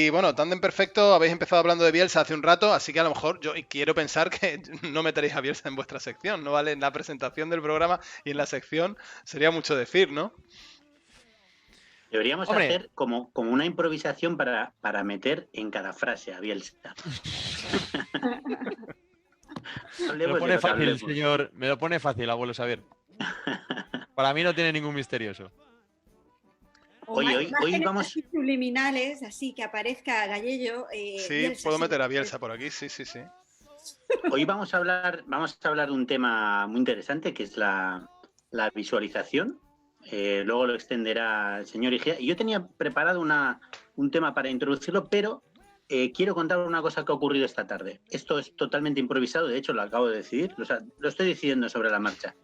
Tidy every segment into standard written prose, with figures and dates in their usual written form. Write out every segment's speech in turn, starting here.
Y bueno, Tandem Perfecto, habéis empezado hablando de Bielsa hace un rato, así que a lo mejor yo quiero pensar que no meteréis a Bielsa en vuestra sección, ¿no? Vale, en la presentación del programa y en la sección sería mucho decir, ¿no? Deberíamos Hombre, hacer como una improvisación para meter en cada frase a Bielsa. me lo Hablemos de pone lo que fácil, hablemos. señor. Me lo pone fácil, abuelo Xavier. Para mí no tiene ningún misterioso. O Oye, hoy imágenes vamos, así subliminales, así que aparezca Gallello, Sí, Bielsa, puedo sí. meter a Bielsa por aquí, sí, sí, sí. hoy vamos a hablar de un tema muy interesante que es la visualización. Luego lo extenderá el señor Igea. Y yo tenía preparado un tema para introducirlo, pero quiero contar una cosa que ha ocurrido esta tarde. Esto es totalmente improvisado, de hecho lo acabo de decidir, lo estoy diciendo sobre la marcha.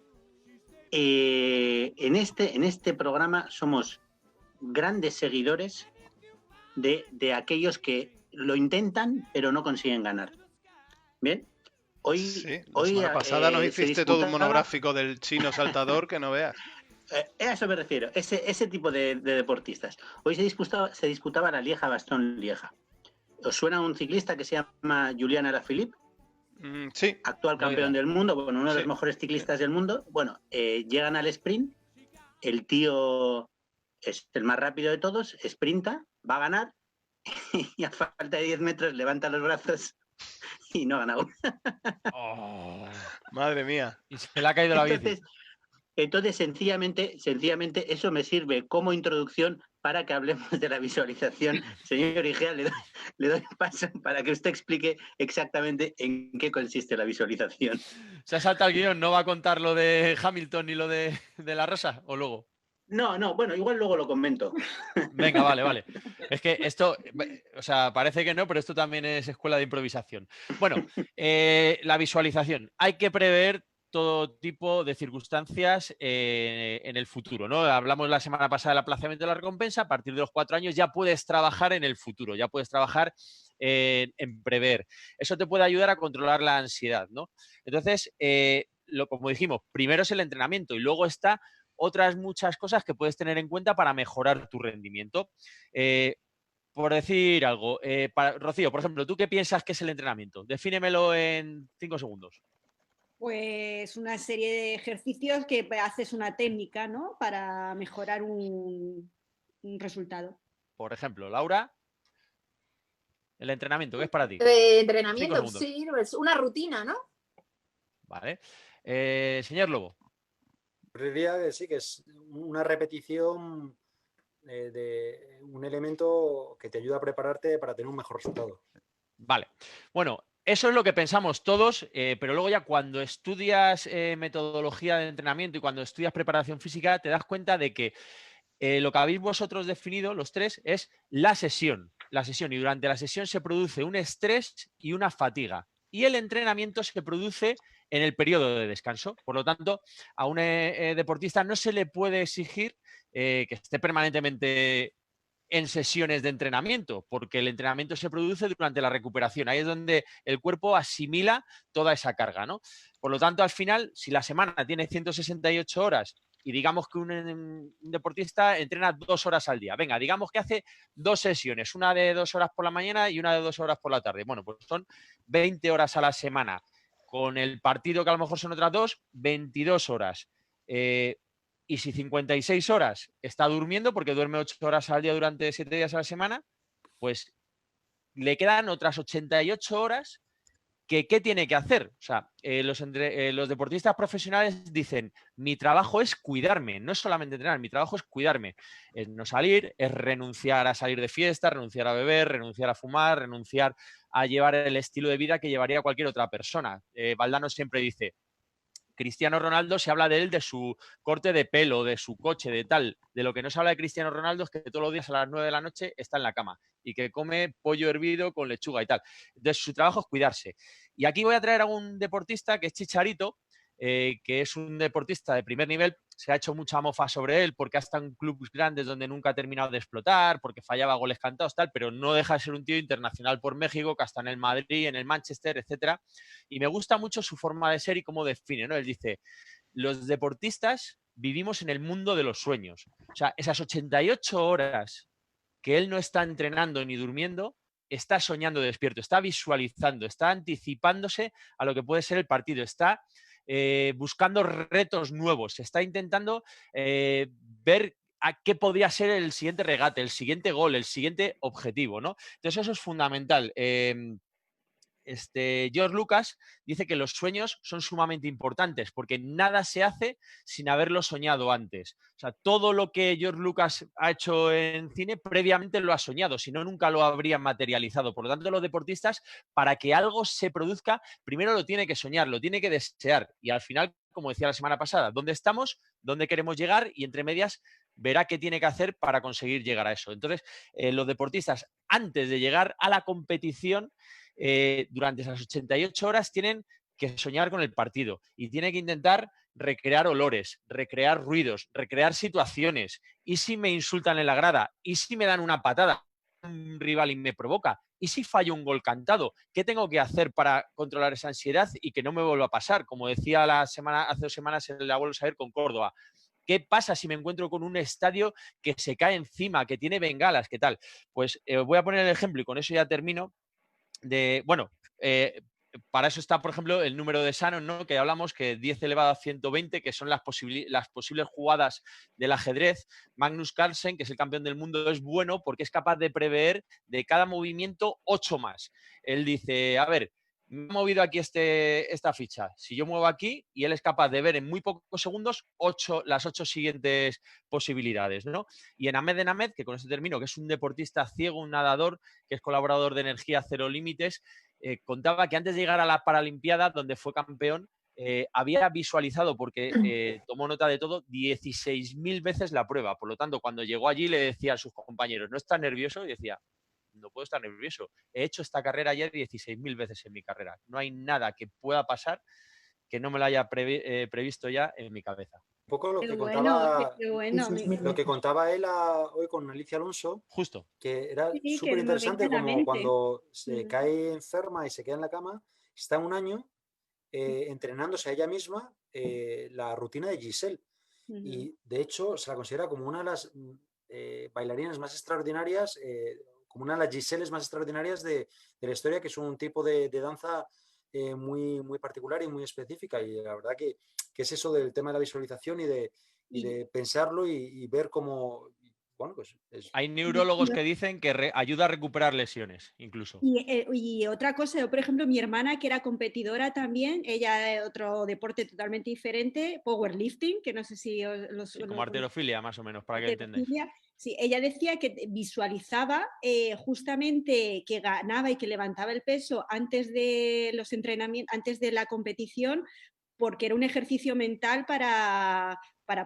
En este programa somos grandes seguidores de aquellos que lo intentan pero no consiguen ganar. Bien, hoy, Sí, la hoy semana pasada nos se hiciste todo un disputaba, monográfico del chino saltador que no veas. a eso me refiero, ese tipo de deportistas. Hoy se disputaba la Lieja-Bastogne-Lieja. ¿Os suena un ciclista que se llama Julian Alaphilippe? Sí, Actual No campeón idea. del mundo, bueno, uno de los sí. mejores ciclistas del mundo. Bueno, llegan al sprint, el tío es el más rápido de todos, sprinta, va a ganar y a falta de 10 metros levanta los brazos y no ha ganado. Oh. Madre mía. Y se le ha caído la bici. Entonces, entonces sencillamente, eso me sirve como introducción para que hablemos de la visualización. Señor Igea, le doy paso para que usted explique exactamente en qué consiste la visualización. Se ha saltado el guión, ¿no va a contar lo de Hamilton ni lo de la Rosa? ¿O luego? No, bueno, igual luego lo comento. Venga, vale. Es que esto, o sea, parece que no, pero esto también es escuela de improvisación. Bueno, la visualización. Hay que prever todo tipo de circunstancias en el futuro, ¿no? Hablamos la semana pasada del aplazamiento de la recompensa. A partir de los 4 años ya puedes trabajar en el futuro, ya puedes trabajar en prever. Eso te puede ayudar a controlar la ansiedad, ¿no? Entonces, como dijimos, primero es el entrenamiento y luego está otras muchas cosas que puedes tener en cuenta para mejorar tu rendimiento. Eh, por decir algo, Rocío, por ejemplo, ¿tú qué piensas que es el entrenamiento? Defínemelo en 5 segundos. Pues una serie de ejercicios que haces una técnica, ¿no? Para mejorar un resultado. Por ejemplo, Laura, el entrenamiento, ¿qué es para ti? De 5 entrenamiento, segundos. sí, es una rutina, ¿no? Vale. Señor Lobo. Diría que sí, que es una repetición de un elemento que te ayuda a prepararte para tener un mejor resultado. Vale. Bueno, eso es lo que pensamos todos, pero luego ya cuando estudias metodología de entrenamiento y cuando estudias preparación física, te das cuenta de que lo que habéis vosotros definido, los tres, es la sesión. La sesión, y durante la sesión se produce un estrés y una fatiga. Y el entrenamiento se produce en el periodo de descanso. Por lo tanto, a un deportista no se le puede exigir que esté permanentemente en sesiones de entrenamiento, porque el entrenamiento se produce durante la recuperación. Ahí es donde el cuerpo asimila toda esa carga, ¿no? Por lo tanto, al final, si la semana tiene 168 horas y digamos que un deportista entrena 2 horas al día, venga, digamos que hace 2 sesiones, una de 2 horas por la mañana y una de 2 horas por la tarde. Bueno, pues son 20 horas a la semana. Con el partido que a lo mejor son otras 22 horas. Y si 56 horas está durmiendo, porque duerme 8 horas al día durante 7 días a la semana, pues le quedan otras 88 horas que ¿qué tiene que hacer? O sea, los deportistas profesionales dicen, mi trabajo es cuidarme, no es solamente entrenar, mi trabajo es cuidarme. Es no salir, es renunciar a salir de fiesta, renunciar a beber, renunciar a fumar, renunciar a llevar el estilo de vida que llevaría cualquier otra persona. Valdano siempre dice, Cristiano Ronaldo se habla de él, de su corte de pelo, de su coche, de tal. De lo que no se habla de Cristiano Ronaldo es que todos los días a las 9 de la noche está en la cama y que come pollo hervido con lechuga y tal. Entonces, su trabajo es cuidarse. Y aquí voy a traer a un deportista que es Chicharito, que es un deportista de primer nivel. Se ha hecho mucha mofa sobre él porque ha estado en clubes grandes donde nunca ha terminado de explotar, porque fallaba goles cantados, tal, pero no deja de ser un tío internacional por México, que hasta en el Madrid, en el Manchester, etcétera. Y me gusta mucho su forma de ser y cómo define, ¿no? Él dice, los deportistas vivimos en el mundo de los sueños. O sea, esas 88 horas que él no está entrenando ni durmiendo, está soñando despierto, está visualizando, está anticipándose a lo que puede ser el partido, está buscando retos nuevos, está intentando ver a qué podría ser el siguiente regate, el siguiente gol, el siguiente objetivo, ¿no? Entonces eso es fundamental. George Lucas dice que los sueños son sumamente importantes porque nada se hace sin haberlo soñado antes. O sea, todo lo que George Lucas ha hecho en cine previamente lo ha soñado, si no nunca lo habrían materializado. Por lo tanto, los deportistas, para que algo se produzca, primero lo tiene que soñar, lo tiene que desear y al final, como decía la semana pasada, ¿dónde estamos? ¿Dónde queremos llegar? Y entre medias verá qué tiene que hacer para conseguir llegar a eso. Entonces, los deportistas, antes de llegar a la competición, durante esas 88 horas tienen que soñar con el partido y tienen que intentar recrear olores, recrear ruidos, recrear situaciones. ¿Y si me insultan en la grada? ¿Y si me dan una patada un rival y me provoca? ¿Y si fallo un gol cantado? ¿Qué tengo que hacer para controlar esa ansiedad y que no me vuelva a pasar? Como decía hace 2 semanas en el Abuelo Saber con Córdoba. ¿Qué pasa si me encuentro con un estadio que se cae encima, que tiene bengalas? ¿Qué tal? Pues voy a poner el ejemplo y con eso ya termino. Para eso está, por ejemplo, el número de Shannon, ¿no? Que hablamos que 10 elevado a 120, que son las posibles jugadas del ajedrez. Magnus Carlsen, que es el campeón del mundo, es bueno porque es capaz de prever de cada movimiento 8 más. Él dice, a ver, me he movido aquí esta ficha. Si yo muevo aquí y él es capaz de ver en muy pocos segundos las 8 siguientes posibilidades, ¿no? Y en Ahmed Ahmed, que con esto termino, que es un deportista ciego, un nadador, que es colaborador de Energía Cero Límites, contaba que antes de llegar a la Paralimpiada, donde fue campeón, había visualizado, porque tomó nota de todo, 16.000 veces la prueba. Por lo tanto, cuando llegó allí le decía a sus compañeros, ¿no estás nervioso? Y decía, no puedo estar nervioso. He hecho esta carrera ayer 16.000 veces en mi carrera. No hay nada que pueda pasar que no me lo haya previsto ya en mi cabeza. Un poco lo Qué que bueno, contaba, qué bueno. lo que contaba él hoy con Alicia Alonso, Justo. que era Sí, súper que me viene interesante a la como mente. cuando se cae enferma y se queda en la cama, está un año entrenándose a ella misma la rutina de Giselle. Y de hecho se la considera como una de las bailarinas más extraordinarias, como una de las Giselles más extraordinarias de la historia, que es un tipo de danza muy, muy particular y muy específica. Y la verdad que es eso del tema de la visualización y de pensarlo y ver cómo, bueno, pues hay neurólogos que dicen que ayuda a recuperar lesiones, incluso. Y otra cosa, yo, por ejemplo, mi hermana, que era competidora también, ella de otro deporte totalmente diferente, powerlifting, que no sé si como halterofilia, más o menos, para que entendáis. Sí, ella decía que visualizaba justamente que ganaba y que levantaba el peso antes de los entrenamientos, antes de la competición, porque era un ejercicio mental para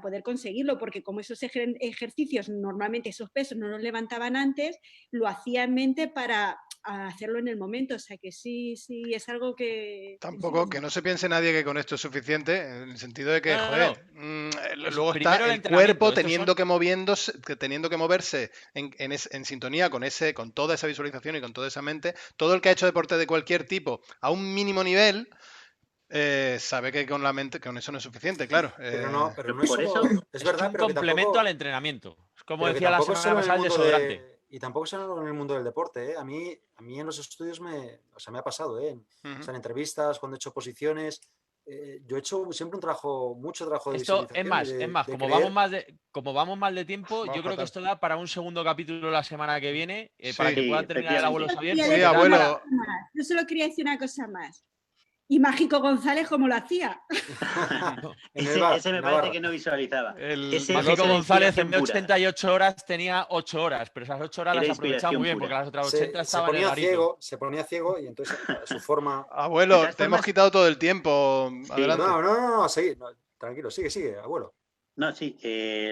poder conseguirlo, porque como esos ejercicios, normalmente esos pesos no los levantaban antes, lo hacía en mente para hacerlo en el momento. O sea que sí, es algo que... Tampoco, sí. que no se piense nadie que con esto es suficiente, en el sentido de que, joder, luego primero está el cuerpo teniendo que moverse en sintonía con toda esa visualización y con toda esa mente. Todo el que ha hecho deporte de cualquier tipo a un mínimo nivel sabe que con la mente, con eso no es suficiente, claro. Pero no es por solo, eso es verdad, un pero que complemento tampoco, al entrenamiento. Es como pero que decía la tampoco es semana solo en el pasada el mundo desodorante. y tampoco es solo en el mundo del deporte, ¿eh? A mí en los estudios me ha pasado, ¿eh? O sea, en entrevistas, cuando he hecho posiciones, yo he hecho siempre mucho trabajo de Esto es visualización y más, de como creer. vamos mal de tiempo, Vamos yo creo que fatal. esto da para un segundo capítulo la semana que viene, para Sí. que pueda Sí, terminar el abuelo efectivamente. Xavier, porque Sí, da abuelo. Yo solo quería decir una cosa más. Y Mágico González, ¿cómo lo hacía? En el bar, ese me en parece Navarra. que no visualizaba. Ese Mágico era González en inspiración vez de pura. 88 horas tenía 8 horas, pero esas 8 horas Era las aprovechaba inspiración muy bien, porque pura. las otras 80 Se estaban en el garito. ponía ciego y entonces a su forma. De Abuelo, todas te hemos formas, quitado todo el tiempo. sí. Adelante. No, seguí, tranquilo, sigue, abuelo. No, sí,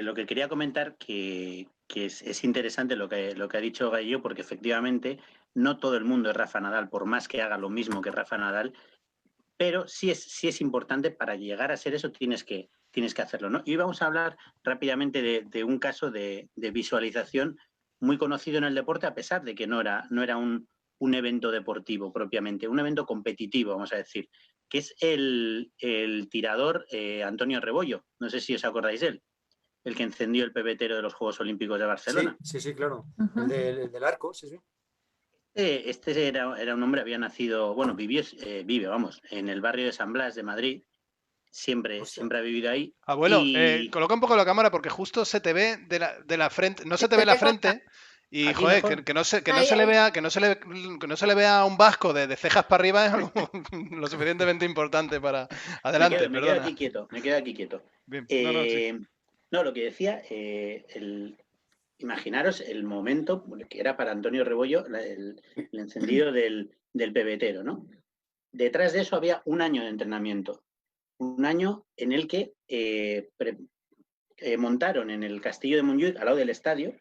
lo que quería comentar que es interesante lo que ha dicho Gallo, porque efectivamente no todo el mundo es Rafa Nadal, por más que haga lo mismo que Rafa Nadal, pero sí es importante. Para llegar a ser eso tienes que hacerlo, ¿no? Y vamos a hablar rápidamente de un caso de visualización muy conocido en el deporte, a pesar de que no era un evento deportivo propiamente, un evento competitivo, vamos a decir, que es el tirador Antonio Rebollo. No sé si os acordáis de él. el que encendió el pebetero de los Juegos Olímpicos de Barcelona. Sí, claro. Ajá. El del arco, sí. Este era un hombre, había nacido, bueno, vive, vamos, en el barrio de San Blas de Madrid. Siempre ha vivido ahí. Abuelo, Y coloca un poco la cámara porque justo se te ve de la frente, no se te ve la frente y ¿Aquí joder, mejor? que no se Ahí, le ahí. vea, que no se le vea un vasco de cejas para arriba es algo lo suficientemente importante para. Adelante, me quedo perdona. aquí quieto. Bien. No, sí. No, lo que decía, imaginaros el momento que era para Antonio Rebollo el encendido del pebetero, ¿no? Detrás de eso había un año de entrenamiento. Un año en el que montaron en el castillo de Montjuic, al lado del estadio.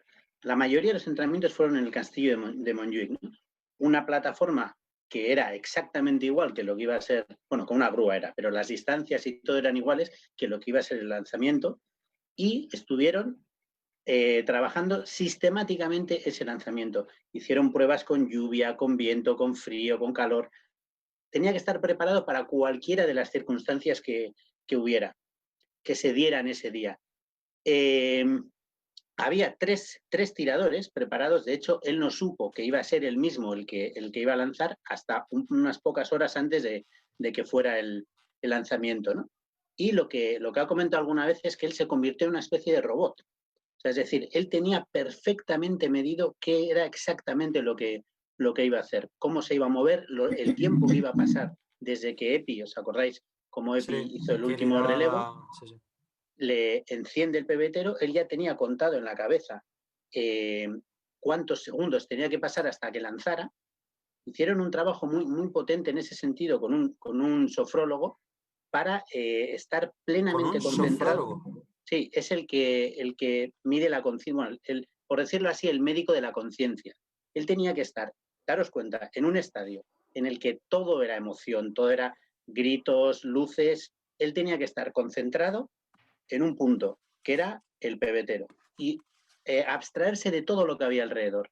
La mayoría de los entrenamientos fueron en el castillo de Montjuic, ¿no? Una plataforma que era exactamente igual que lo que iba a ser, bueno, con una grúa era, pero las distancias y todo eran iguales que lo que iba a ser el lanzamiento, y estuvieron trabajando sistemáticamente ese lanzamiento. Hicieron pruebas con lluvia, con viento, con frío, con calor. Tenía que estar preparado para cualquiera de las circunstancias que hubiera, que se dieran ese día. Había tres tiradores preparados. De hecho, él no supo que iba a ser el mismo el que iba a lanzar hasta unas pocas horas antes de que fuera el lanzamiento, ¿no? Y lo que ha comentado alguna vez es que él se convirtió en una especie de robot. O sea, es decir, él tenía perfectamente medido qué era exactamente lo que iba a hacer, cómo se iba a mover, el tiempo que iba a pasar desde que Epi, ¿os acordáis? Como Epi hizo el último relevo, le enciende el pebetero, él ya tenía contado en la cabeza cuántos segundos tenía que pasar hasta que lanzara. Hicieron un trabajo muy, muy potente en ese sentido con un sofrólogo para estar plenamente concentrado. Sí, es el que mide la conciencia, bueno, por decirlo así, el médico de la conciencia. Él tenía que estar, daros cuenta, en un estadio en el que todo era emoción, todo era gritos, luces. Él tenía que estar concentrado en un punto, que era el pebetero, y abstraerse de todo lo que había alrededor.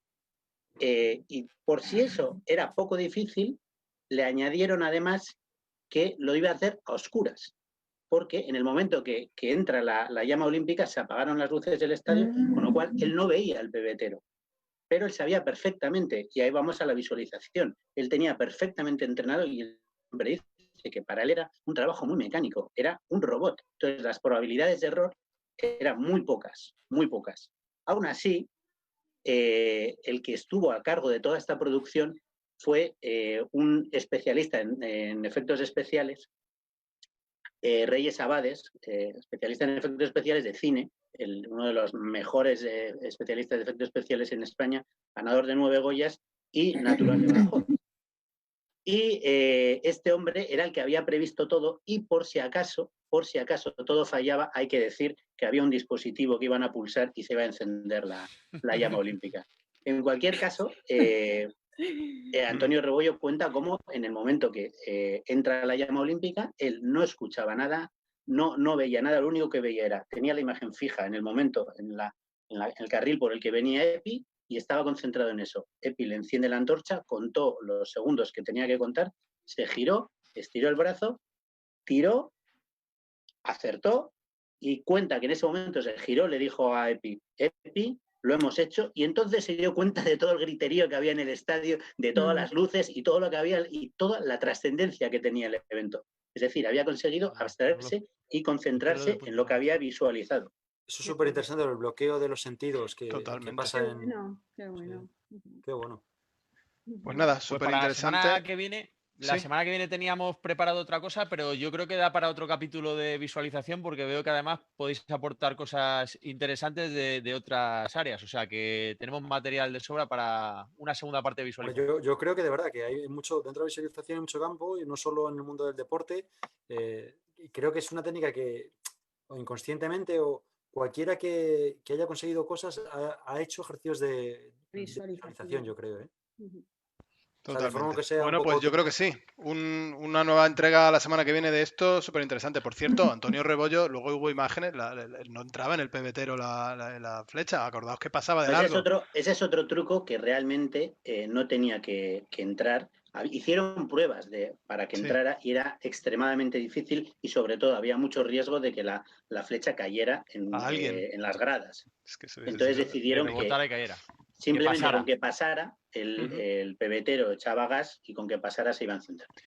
Y por si eso era poco difícil, le añadieron además que lo iba a hacer a oscuras, porque en el momento que entra la llama olímpica se apagaron las luces del estadio, con lo cual él no veía el pebetero. Pero él sabía perfectamente, y ahí vamos a la visualización, él tenía perfectamente entrenado y él siempre dice que para él era un trabajo muy mecánico, era un robot. Entonces las probabilidades de error eran muy pocas, muy pocas. Aún así, el que estuvo a cargo de toda esta producción fue un especialista en efectos especiales, Reyes Abades, especialista en efectos especiales de cine, uno de los mejores especialistas de efectos especiales en España, ganador de 9 Goyas y natural de Badajoz. Y este hombre era el que había previsto todo, y por si acaso todo fallaba, hay que decir que había un dispositivo que iban a pulsar y se iba a encender la llama olímpica. En cualquier caso, Antonio Rebollo cuenta cómo en el momento que entra la llama olímpica, él no escuchaba nada, no veía nada, lo único que veía tenía la imagen fija en el momento, en el carril por el que venía Epi, y estaba concentrado en eso. Epi le enciende la antorcha, contó los segundos que tenía que contar, se giró, estiró el brazo, tiró, acertó, y cuenta que en ese momento se giró, le dijo a Epi, lo hemos hecho, y entonces se dio cuenta de todo el griterío que había en el estadio, de todas las luces y todo lo que había, y toda la trascendencia que tenía el evento. Es decir, había conseguido abstraerse y concentrarse en lo que había visualizado. Eso es súper interesante, el bloqueo de los sentidos que pasa Qué en... bueno, qué bueno. Qué bueno. Pues nada, Pues súper para interesante. la semana que viene teníamos preparado otra cosa, pero yo creo que da para otro capítulo de visualización, porque veo que además podéis aportar cosas interesantes de otras áreas. O sea que tenemos material de sobra para una segunda parte de visualización. Yo creo que de verdad que hay mucho, dentro de la visualización hay mucho campo, y no solo en el mundo del deporte. Y creo que es una técnica que, o inconscientemente, o cualquiera que haya conseguido cosas ha hecho ejercicios de visualización, yo creo. Totalmente. que sea un Bueno, poco pues yo creo que sí. Una nueva entrega la semana que viene de esto, súper interesante. Por cierto, Antonio Rebollo, luego hubo imágenes, no entraba en el pebetero la flecha. Acordaos que pasaba de largo. Ese es otro truco que realmente no tenía que entrar. Hicieron pruebas para que Sí. entrara y era extremadamente difícil y sobre todo había mucho riesgo de que la flecha cayera A alguien. en las gradas. Es que eso hubiese Entonces sido- decidieron que rebotara y cayera. simplemente pasara. con que pasara Ujú. el pebetero echaba gas y con que pasara se iba a encender.